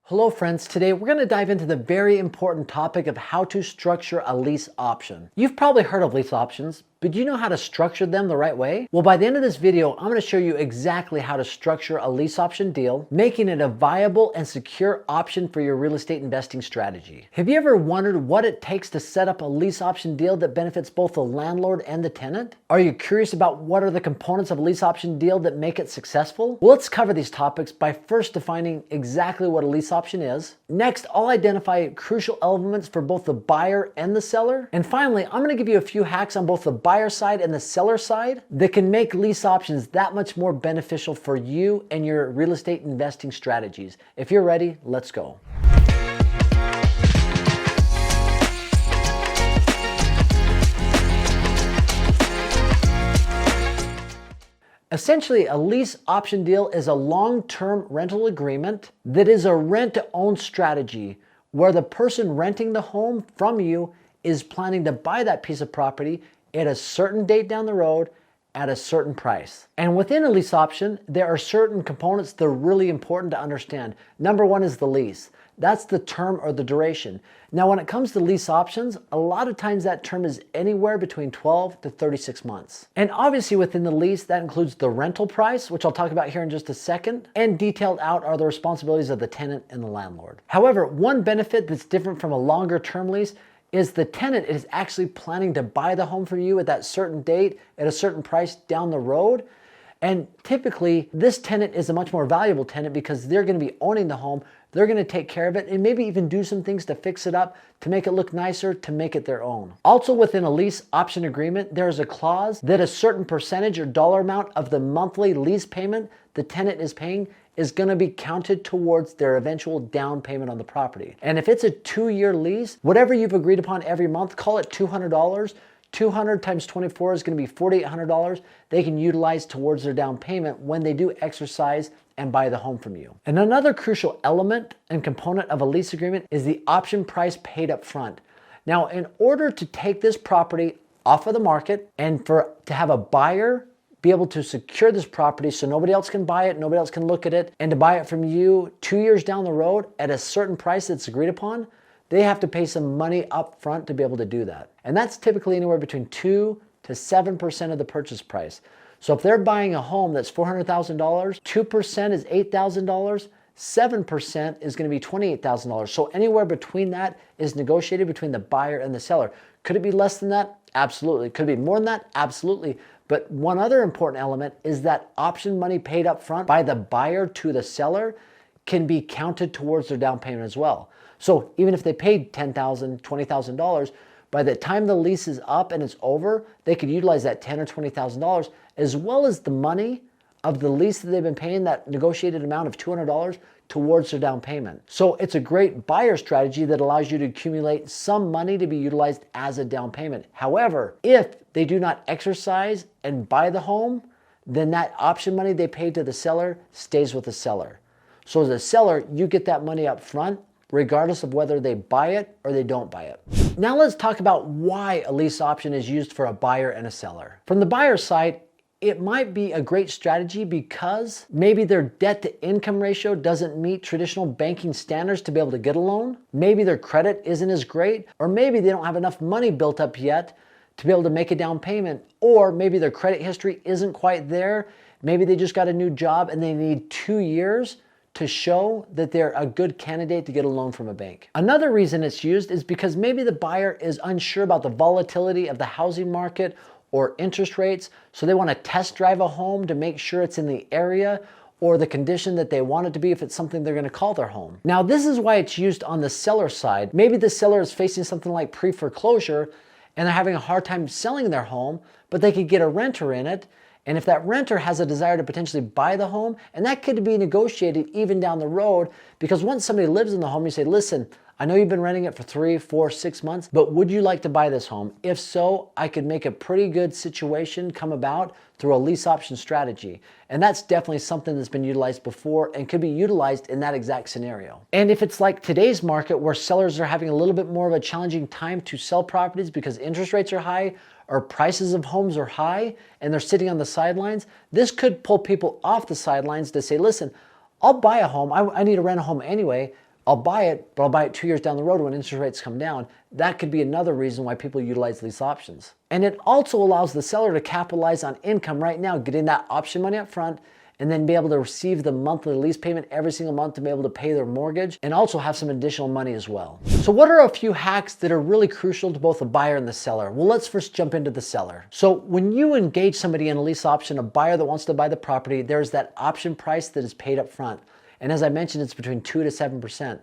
Hello friends, today we're going to dive into the very important topic of how to structure a lease option. You've probably heard of lease options, but do you know how to structure them the right way? Well, by the end of this video, I'm going to show you exactly how to structure a lease option deal, making it a viable and secure option for your real estate investing strategy. Have you ever wondered what it takes to set up a lease option deal that benefits both the landlord and the tenant? Are you curious about what are the components of a lease option deal that make it successful? Well, let's cover these topics by first defining exactly what a lease option is. Next, I'll identify crucial elements for both the buyer and the seller. And finally, I'm going to give you a few hacks on both the buyer side and the seller side that can make lease options that much more beneficial for you and your real estate investing strategies. If you're ready, let's go. Essentially, a lease option deal is a long-term rental agreement that is a rent-to-own strategy where the person renting the home from you is planning to buy that piece of property at a certain date down the road at a certain price. And within a lease option, there are certain components that are really important to understand. Number one is the lease. That's the term or the duration. Now, when it comes to lease options, a lot of times that term is anywhere between 12 to 36 months. And obviously within the lease, that includes the rental price, which I'll talk about here in just a second, and detailed out are the responsibilities of the tenant and the landlord. However, one benefit that's different from a longer term lease is the tenant is actually planning to buy the home for you at that certain date at a certain price down the road. And typically, this tenant is a much more valuable tenant because they're going to be owning the home. They're going to take care of it and maybe even do some things to fix it up, to make it look nicer, to make it their own. Also within a lease option agreement, there's a clause that a certain percentage or dollar amount of the monthly lease payment the tenant is paying is going to be counted towards their eventual down payment on the property. And if it's a 2-year lease, whatever you've agreed upon every month, call it $200. 200 times 24 is going to be $4,800 they can utilize towards their down payment when they do exercise and buy the home from you. And another crucial element and component of a lease agreement is the option price paid up front. Now, in order to take this property off of the market and to have a buyer be able to secure this property so nobody else can buy it, nobody else can look at it, and to buy it from you 2 years down the road at a certain price that's agreed upon, they have to pay some money up front to be able to do that. And that's typically anywhere between 2 to 7% of the purchase price. So if they're buying a home that's $400,000, 2% is $8,000, 7% is going to be $28,000. So anywhere between that is negotiated between the buyer and the seller. Could it be less than that? Absolutely. Could it be more than that? Absolutely. But one other important element is that option money paid up front by the buyer to the seller can be counted towards their down payment as well. So even if they paid $10,000, $20,000, by the time the lease is up and it's over, they could utilize that $10,000 or $20,000 as well as the money of the lease that they've been paying, that negotiated amount of $200 towards their down payment. So it's a great buyer strategy that allows you to accumulate some money to be utilized as a down payment. However, if they do not exercise and buy the home, then that option money they paid to the seller stays with the seller. So as a seller, you get that money up front regardless of whether they buy it or they don't buy it. Now let's talk about why a lease option is used for a buyer and a seller. From the buyer side, it might be a great strategy because maybe their debt to income ratio doesn't meet traditional banking standards to be able to get a loan. Maybe their credit isn't as great, or maybe they don't have enough money built up yet to be able to make a down payment, or maybe their credit history isn't quite there. Maybe they just got a new job and they need 2 years to show that they're a good candidate to get a loan from a bank. Another reason it's used is because maybe the buyer is unsure about the volatility of the housing market or interest rates, so they want to test drive a home to make sure it's in the area or the condition that they want it to be if it's something they're going to call their home. Now, this is why it's used on the seller side. Maybe the seller is facing something like pre-foreclosure and they're having a hard time selling their home, but they could get a renter in it. And if that renter has a desire to potentially buy the home, and that could be negotiated even down the road, because once somebody lives in the home, you say, listen, I know you've been renting it for 3, 4, 6 months, but would you like to buy this home? If so, I could make a pretty good situation come about through a lease option strategy. And that's definitely something that's been utilized before and could be utilized in that exact scenario. And if it's like today's market where sellers are having a little bit more of a challenging time to sell properties because interest rates are high or prices of homes are high and they're sitting on the sidelines, this could pull people off the sidelines to say, listen, I'll buy a home. I need to rent a home anyway, I'll buy it, but I'll buy it 2 years down the road when interest rates come down. That could be another reason why people utilize lease options. And it also allows the seller to capitalize on income right now, getting that option money up front, and then be able to receive the monthly lease payment every single month to be able to pay their mortgage and also have some additional money as well. So what are a few hacks that are really crucial to both the buyer and the seller? Well, let's first jump into the seller. So when you engage somebody in a lease option, a buyer that wants to buy the property, there's that option price that is paid up front. And as I mentioned, it's between 2 to 7%.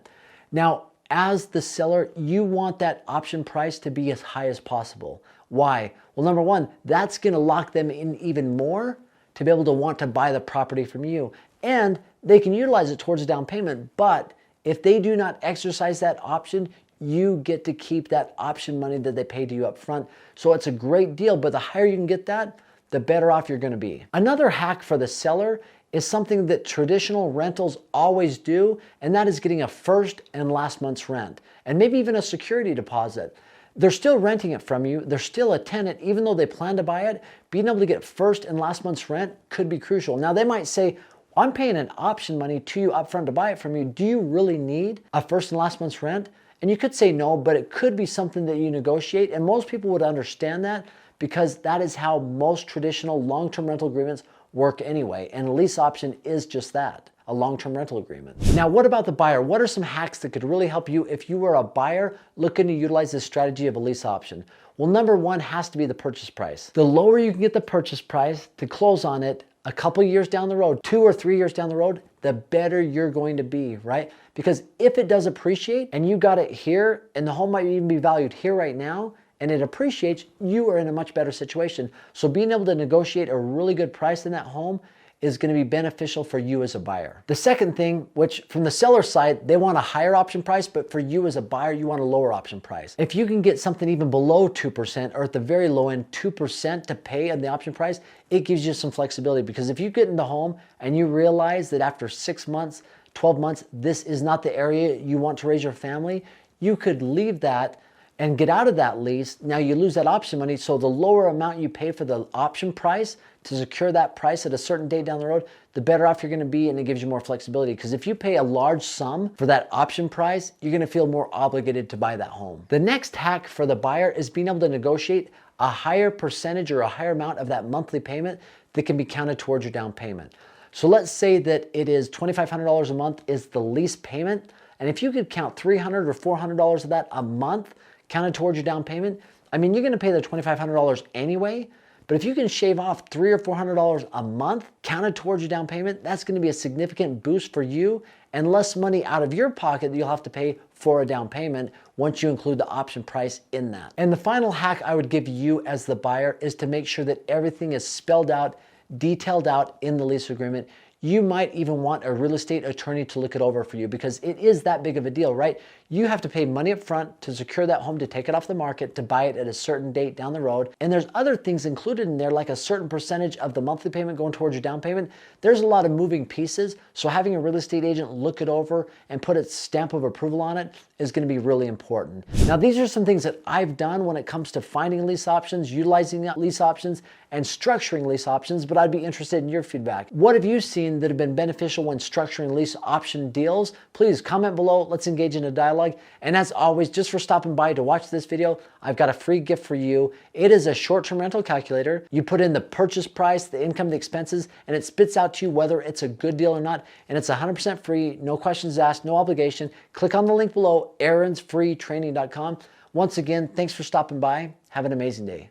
Now, as the seller, you want that option price to be as high as possible. Why? Well, number one, that's going to lock them in even more to be able to want to buy the property from you. And they can utilize it towards a down payment, but if they do not exercise that option, you get to keep that option money that they paid to you up front. So it's a great deal, but the higher you can get that, the better off you're gonna be. Another hack for the seller is something that traditional rentals always do, and that is getting a first and last month's rent, and maybe even a security deposit. They're still renting it from you. They're still a tenant, even though they plan to buy it. Being able to get first and last month's rent could be crucial. Now, they might say, I'm paying an option money to you upfront to buy it from you. Do you really need a first and last month's rent? And you could say no, but it could be something that you negotiate. And most people would understand that because that is how most traditional long-term rental agreements work anyway. And a lease option is just that, a long-term rental agreement. Now, what about the buyer? What are some hacks that could really help you if you were a buyer looking to utilize this strategy of a lease option? Well, number one has to be the purchase price. The lower you can get the purchase price to close on it a couple years down the road, 2 or 3 years down the road, the better you're going to be, right? Because if it does appreciate and you got it here and the home might even be valued here right now, and it appreciates, you are in a much better situation. So being able to negotiate a really good price in that home is going to be beneficial for you as a buyer. The second thing, which from the seller side, they want a higher option price, but for you as a buyer, you want a lower option price. If you can get something even below 2% or at the very low end, 2% to pay on the option price, it gives you some flexibility, because if you get in the home and you realize that after 6 months, 12 months, this is not the area you want to raise your family, you could leave that and get out of that lease. Now you lose that option money, so the lower amount you pay for the option price to secure that price at a certain date down the road, the better off you're gonna be, and it gives you more flexibility. Because if you pay a large sum for that option price, you're gonna feel more obligated to buy that home. The next hack for the buyer is being able to negotiate a higher percentage or a higher amount of that monthly payment that can be counted towards your down payment. So let's say that it is $2,500 a month is the lease payment, and if you could count $300 or $400 of that a month counted towards your down payment, I mean, you're gonna pay the $2,500 anyway, but if you can shave off $300 or $400 a month counted towards your down payment, that's gonna be a significant boost for you and less money out of your pocket that you'll have to pay for a down payment once you include the option price in that. And the final hack I would give you as the buyer is to make sure that everything is spelled out, detailed out in the lease agreement. You might even want a real estate attorney to look it over for you, because it is that big of a deal, right? You have to pay money up front to secure that home, to take it off the market, to buy it at a certain date down the road. And there's other things included in there, like a certain percentage of the monthly payment going towards your down payment. There's a lot of moving pieces. So having a real estate agent look it over and put its stamp of approval on it is going to be really important. Now, these are some things that I've done when it comes to finding lease options, utilizing lease options, and structuring lease options, but I'd be interested in your feedback. What have you seen that have been beneficial when structuring lease option deals? Please comment below. Let's engage in a dialogue. And as always, just for stopping by to watch this video, I've got a free gift for you. It is a short-term rental calculator. You put in the purchase price, the income, the expenses, and it spits out to you whether it's a good deal or not. And it's 100% free, no questions asked, no obligation. Click on the link below, aaronsfreetraining.com. Once again, thanks for stopping by. Have an amazing day.